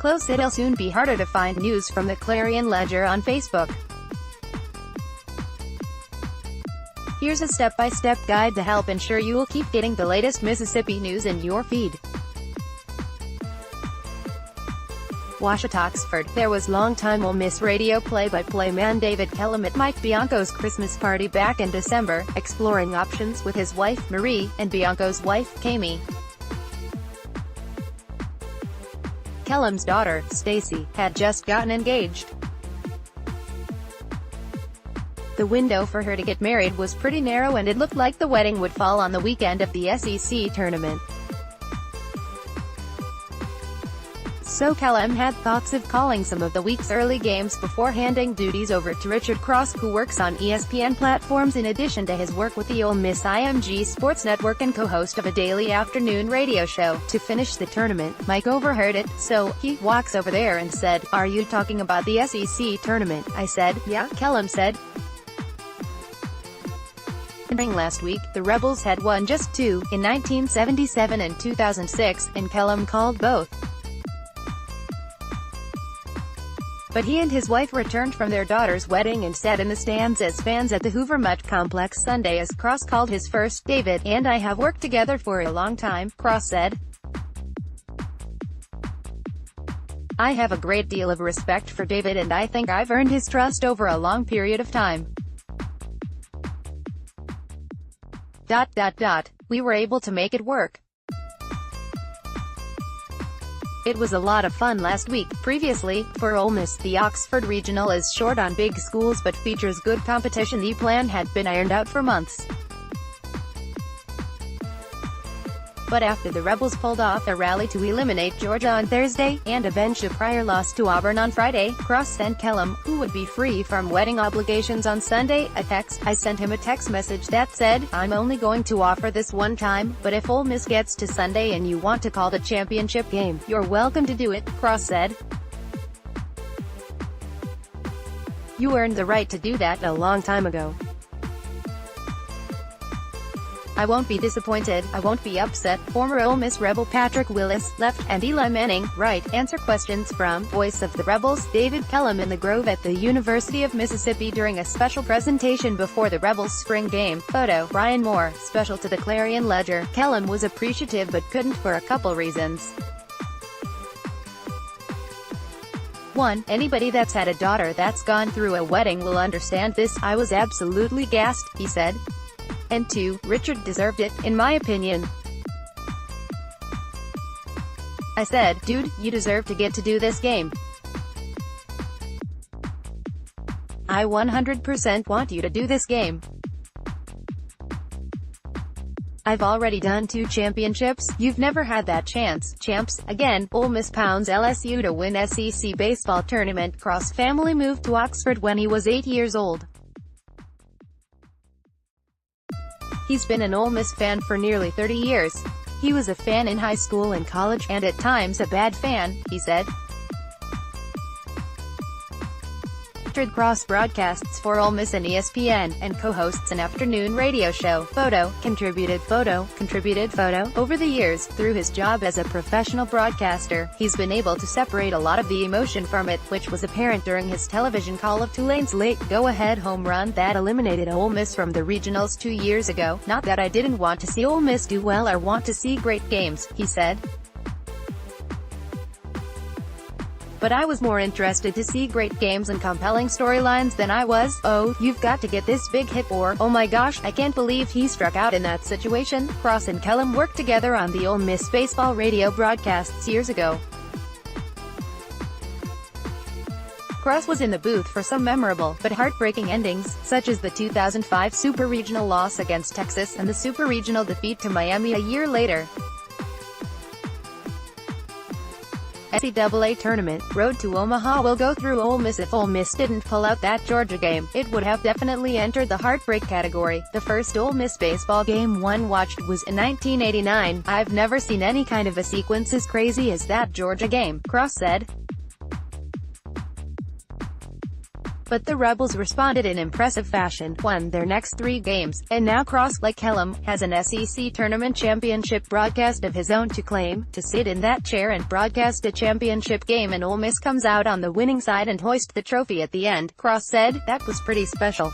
close it'll soon be harder to find news from the Clarion Ledger on Facebook. Here's a step-by-step guide to help ensure you will keep getting the latest Mississippi news in your feed. Washita Oxford. There was longtime Ole Miss radio play-by-play man David Kellum at Mike Bianco's Christmas party back in December, exploring options with his wife, Marie, and Bianco's wife, Kami. Kellum's daughter, Stacy, had just gotten engaged. The window for her to get married was pretty narrow and it looked like the wedding would fall on the weekend of the SEC tournament. So Kellum had thoughts of calling some of the week's early games before handing duties over to Richard Cross, who works on ESPN platforms in addition to his work with the Ole Miss IMG Sports Network and co-host of a daily afternoon radio show. To finish the tournament, Mike overheard it, so he walks over there and said, "Are you talking about the SEC tournament?" I said, "Yeah," Kellum said. Last week, the Rebels had won just two, in 1977 and 2006, and Kellum called both. But he and his wife returned from their daughter's wedding and sat in the stands as fans at the Hoover Mutt Complex Sunday as Cross called his first. "David and I have worked together for a long time," Cross said. "I have a great deal of respect for David and I think I've earned his trust over a long period of time. We were able to make it work. It was a lot of fun last week." Previously, for Ole Miss, the Oxford Regional is short on big schools but features good competition. The plan had been ironed out for months. But after the Rebels pulled off a rally to eliminate Georgia on Thursday, and avenge a prior loss to Auburn on Friday, Cross sent Kellum, who would be free from wedding obligations on Sunday, a text. I sent him a text message that said, "I'm only going to offer this one time, but if Ole Miss gets to Sunday and you want to call the championship game, you're welcome to do it," Cross said. "You earned the right to do that a long time ago. I won't be disappointed, I won't be upset." Former Ole Miss Rebel Patrick Willis, left, and Eli Manning, right, answer questions from voice of the Rebels, David Kellum in the Grove at the University of Mississippi during a special presentation before the Rebels spring game. Photo, Brian Moore, special to the Clarion Ledger. Kellum was appreciative but couldn't for a couple reasons. 1. Anybody that's had a daughter that's gone through a wedding will understand this. "I was absolutely gassed," he said. And 2. Richard deserved it, in my opinion. I said, "Dude, you deserve to get to do this game. I 100% want you to do this game. I've already done 2 championships, you've never had that chance." Champs, again, Ole Miss pounds LSU to win SEC baseball tournament. Cross family moved to Oxford when he was 8 years old. He's been an Ole Miss fan for nearly 30 years. He was a fan in high school and college, and at times a bad fan, he said. Richard Cross broadcasts for Ole Miss and ESPN, and co-hosts an afternoon radio show. Photo, contributed photo. Over the years, through his job as a professional broadcaster, he's been able to separate a lot of the emotion from it, which was apparent during his television call of Tulane's late go-ahead home run that eliminated Ole Miss from the regionals 2 years ago. "Not that I didn't want to see Ole Miss do well or want to see great games," he said. "But I was more interested to see great games and compelling storylines than I was, 'Oh, you've got to get this big hit,' or 'Oh my gosh, I can't believe he struck out in that situation.'" Cross and Kellum worked together on the Ole Miss baseball radio broadcasts years ago. Cross was in the booth for some memorable, but heartbreaking endings, such as the 2005 Super Regional loss against Texas, and the Super Regional defeat to Miami a year later. NCAA Tournament, Road to Omaha will go through Ole Miss. If Ole Miss didn't pull out that Georgia game, it would have definitely entered the heartbreak category. "The first Ole Miss baseball game one watched was in 1989. I've never seen any kind of a sequence as crazy as that Georgia game," Cross said. But the Rebels responded in impressive fashion, won their next 3 games, and now Cross, like Kellum, has an SEC tournament championship broadcast of his own to claim. To sit in that chair and broadcast a championship game and Ole Miss comes out on the winning side and hoist the trophy at the end, Cross said, "That was pretty special.